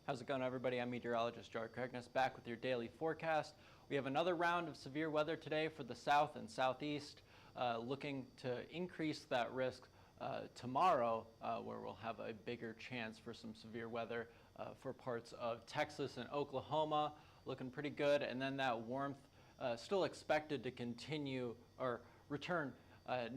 How's it going, everybody? I'm meteorologist Jar Cragness, back with your daily forecast. We have another round of severe weather today for the south and southeast, looking to increase that risk tomorrow, where we'll have a bigger chance for some severe weather for parts of Texas and Oklahoma, looking pretty good. And then that warmth still expected to continue or return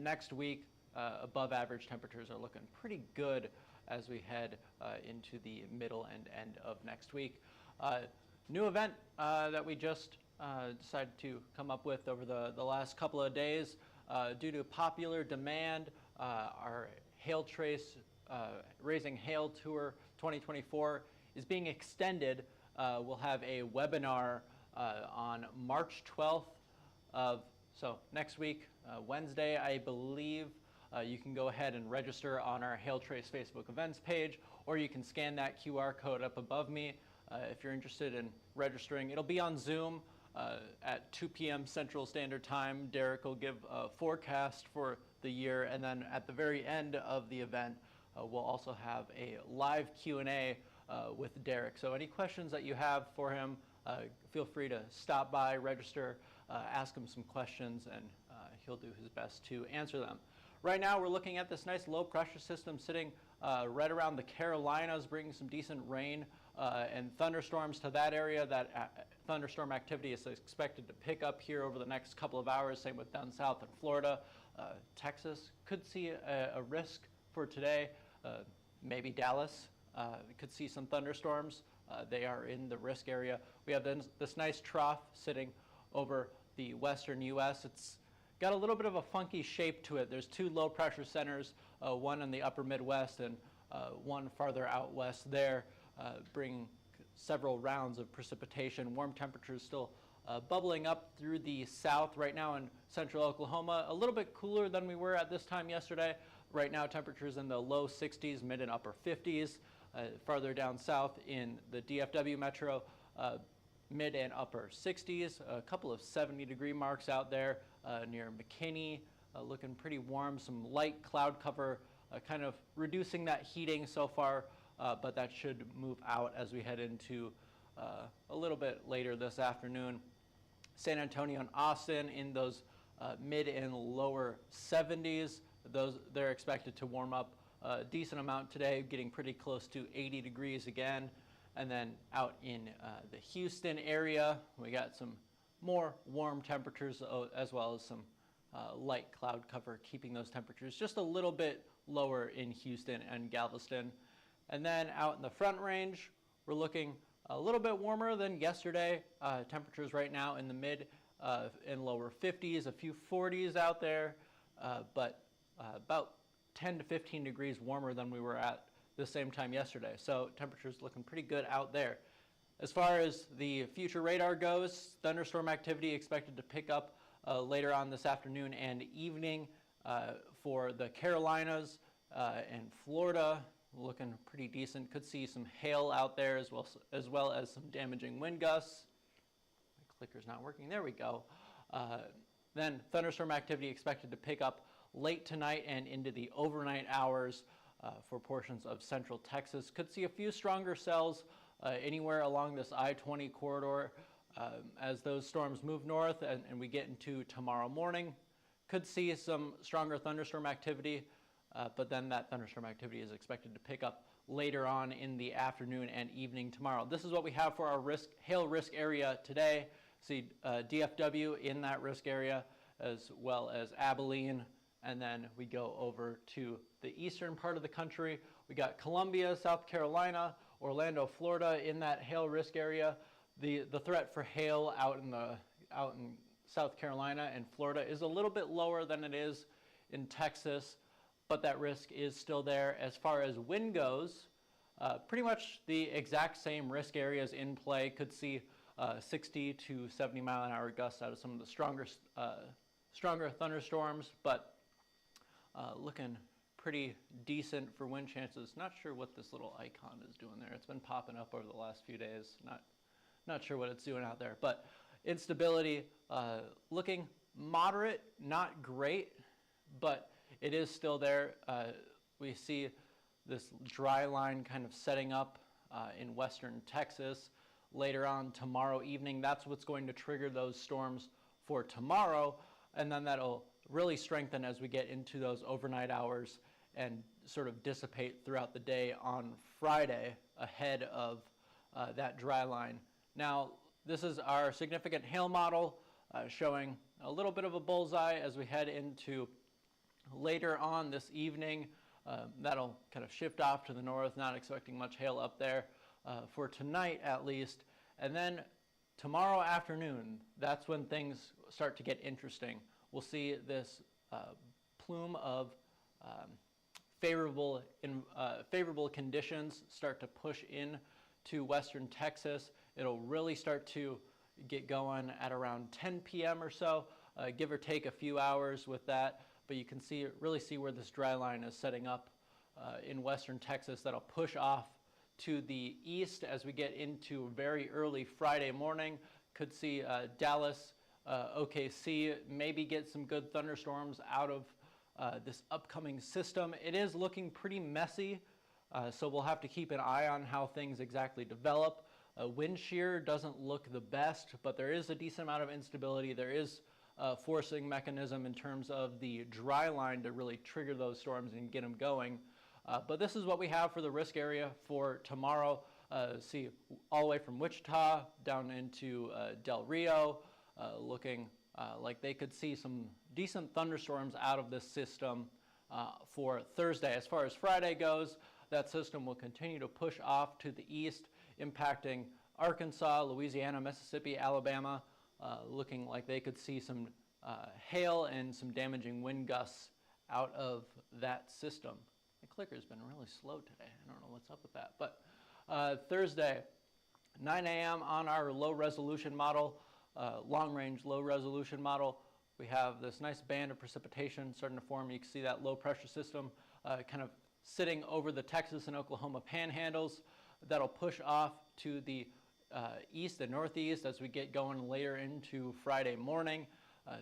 next week. Above average temperatures are looking pretty good as we head into the middle and end of next week. New event that we just decided to come up with over the last couple of days. Due to popular demand, our Hail Trace Raising Hail Tour 2024 is being extended. We'll have a webinar on March 12th so next week, Wednesday, I believe. You can go ahead and register on our Hail Trace Facebook events page, or you can scan that QR code up above me if you're interested in registering. It'll be on Zoom at 2 p.m. Central Standard Time. Derek will give a forecast for the year, and then at the very end of the event, we'll also have a live Q&A with Derek. So any questions that you have for him, feel free to stop by, register, ask him some questions, and he'll do his best to answer them. Right now, we're looking at this nice low pressure system sitting right around the Carolinas, bringing some decent rain and thunderstorms to that area. That thunderstorm activity is expected to pick up here over the next couple of hours. Same with down south in Florida. Texas could see a risk for today. Maybe Dallas could see some thunderstorms. They are in the risk area. We have this nice trough sitting over the western U.S. It's got a little bit of a funky shape to it. There's two low pressure centers, one in the upper Midwest and one farther out west there, bringing several rounds of precipitation. Warm temperatures still bubbling up through the south right now in central Oklahoma. A little bit cooler than we were at this time yesterday. Right now temperatures in the low 60s, mid and upper 50s. Farther down south in the DFW metro, mid and upper 60s. A couple of 70-degree marks out there near McKinney, looking pretty warm. Some light cloud cover, kind of reducing that heating so far, but that should move out as we head into a little bit later this afternoon. San Antonio and Austin in those mid and lower 70s. They're expected to warm up a decent amount today, getting pretty close to 80 degrees again. And then out in the Houston area, we got some more warm temperatures as well as some light cloud cover, keeping those temperatures just a little bit lower in Houston and Galveston. And then out in the Front Range, we're looking a little bit warmer than yesterday. Temperatures right now in the mid and lower 50s, a few 40s out there, but about 10 to 15 degrees warmer than we were at the same time yesterday. So temperatures looking pretty good out there. As far as the future radar goes, thunderstorm activity expected to pick up later on this afternoon and evening for the Carolinas and Florida. Looking pretty decent. Could see some hail out there as well as some damaging wind gusts. My clicker's not working. There we go. Then thunderstorm activity expected to pick up late tonight and into the overnight hours for portions of central Texas. Could see a few stronger cells anywhere along this I-20 corridor as those storms move north and we get into tomorrow morning. Could see some stronger thunderstorm activity, but then that thunderstorm activity is expected to pick up later on in the afternoon and evening tomorrow. This is what we have for our hail risk area today. See DFW in that risk area, as well as Abilene. And then we go over to the eastern part of the country. We got Columbia, South Carolina, Orlando, Florida in that hail risk area. The threat for hail out in South Carolina and Florida is a little bit lower than it is in Texas, but that risk is still there. As far as wind goes, pretty much the exact same risk areas in play. Could see 60 to 70 mile an hour gusts out of some of the stronger thunderstorms, but looking pretty decent for wind chances. Not sure what this little icon is doing there. It's been popping up over the last few days. Not sure what it's doing out there, but instability looking moderate, not great, but it is still there. We see this dry line kind of setting up in western Texas later on tomorrow evening. That's what's going to trigger those storms for tomorrow, and then that'll really strengthen as we get into those overnight hours and sort of dissipate throughout the day on Friday ahead of that dry line. Now, this is our significant hail model showing a little bit of a bullseye as we head into later on this evening. That'll kind of shift off to the north, not expecting much hail up there for tonight at least. And then tomorrow afternoon, that's when things start to get interesting. We'll see this plume of favorable conditions start to push in to western Texas. It'll really start to get going at around 10 p.m. or so, give or take a few hours with that. But you can really see where this dry line is setting up in western Texas. That'll push off to the east as we get into very early Friday morning. Could see Dallas, OKC, maybe get some good thunderstorms out of this upcoming system. It is looking pretty messy, so we'll have to keep an eye on how things exactly develop. Wind shear doesn't look the best, but there is a decent amount of instability. There is a forcing mechanism in terms of the dry line to really trigger those storms and get them going. But this is what we have for the risk area for tomorrow. See all the way from Wichita down into Del Rio, looking like they could see some decent thunderstorms out of this system for Thursday. As far as Friday goes, that system will continue to push off to the east, impacting Arkansas, Louisiana, Mississippi, Alabama, looking like they could see some hail and some damaging wind gusts out of that system. The clicker's been really slow today. I don't know what's up with that. But Thursday, 9 a.m. on our low resolution model, long range low resolution model, we have this nice band of precipitation starting to form. You can see that low pressure system kind of sitting over the Texas and Oklahoma panhandles. That'll push off to the east and northeast as we get going later into Friday morning.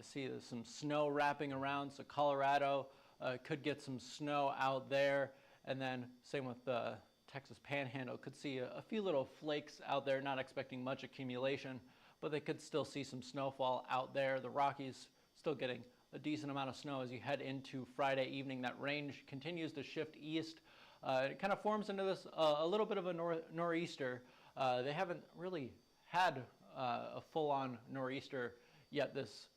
See there's some snow wrapping around, so Colorado could get some snow out there. And then same with the Texas Panhandle, could see a few little flakes out there, not expecting much accumulation, but they could still see some snowfall out there. The Rockies still getting a decent amount of snow as you head into Friday evening. That range continues to shift east. It kind of forms into this a little bit of a nor'easter. They haven't really had a full-on nor'easter yet this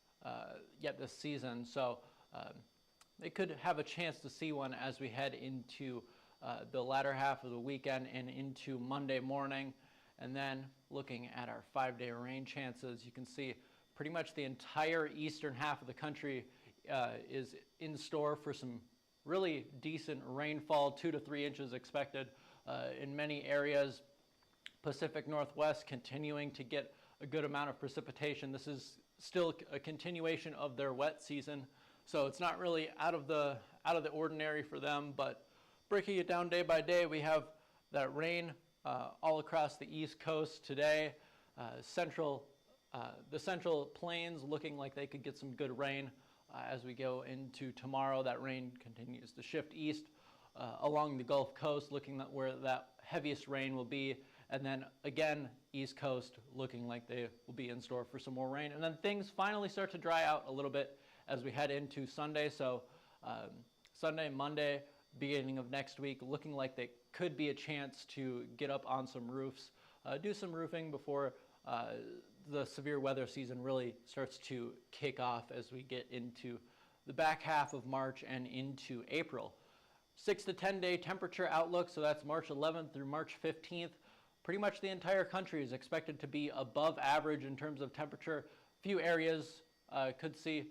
season, so they could have a chance to see one as we head into the latter half of the weekend and into Monday morning. And then looking at our 5-day rain chances, you can see pretty much the entire eastern half of the country is in store for some really decent rainfall, 2 to 3 inches expected in many areas. Pacific Northwest continuing to get a good amount of precipitation. This is still a continuation of their wet season, so it's not really out of the ordinary for them. But breaking it down day by day, we have that rain all across the East Coast today. The Central Plains looking like they could get some good rain as we go into tomorrow. That rain continues to shift east along the Gulf Coast, looking at where that heaviest rain will be. And then again, East Coast looking like they will be in store for some more rain. And then things finally start to dry out a little bit as we head into Sunday. So Sunday, Monday, beginning of next week, looking like they could be a chance to get up on some roofs, do some roofing before the severe weather season really starts to kick off as we get into the back half of March and into April. 6 to 10 day temperature outlook, so that's March 11th through March 15th. Pretty much the entire country is expected to be above average in terms of temperature. Few areas could see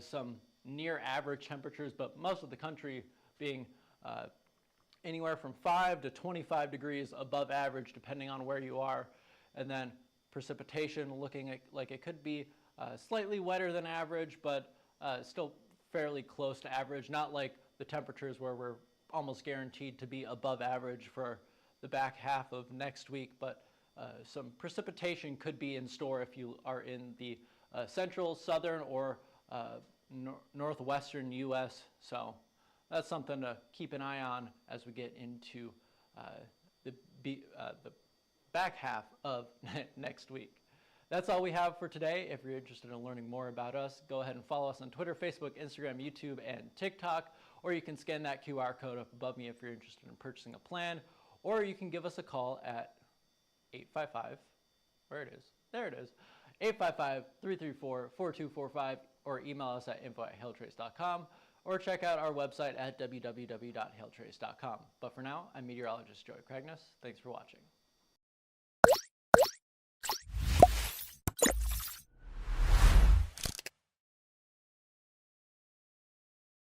some near average temperatures, but most of the country being anywhere from 5 to 25 degrees above average, depending on where you are. And then precipitation looking like it could be slightly wetter than average, but still fairly close to average, not like the temperatures where we're almost guaranteed to be above average for the back half of next week, but some precipitation could be in store if you are in the central, southern, or northwestern U.S. So that's something to keep an eye on as we get into the back half of next week. That's all we have for today. If you're interested in learning more about us, go ahead and follow us on Twitter, Facebook, Instagram, YouTube, and TikTok, or you can scan that QR code up above me if you're interested in purchasing a plan, or you can give us a call at 855, where it is, there it is, 855-334-4245, or email us at info@hailtrace.com, or check out our website at www.hailtrace.com. But for now, I'm meteorologist Joey Cragness. Thanks for watching.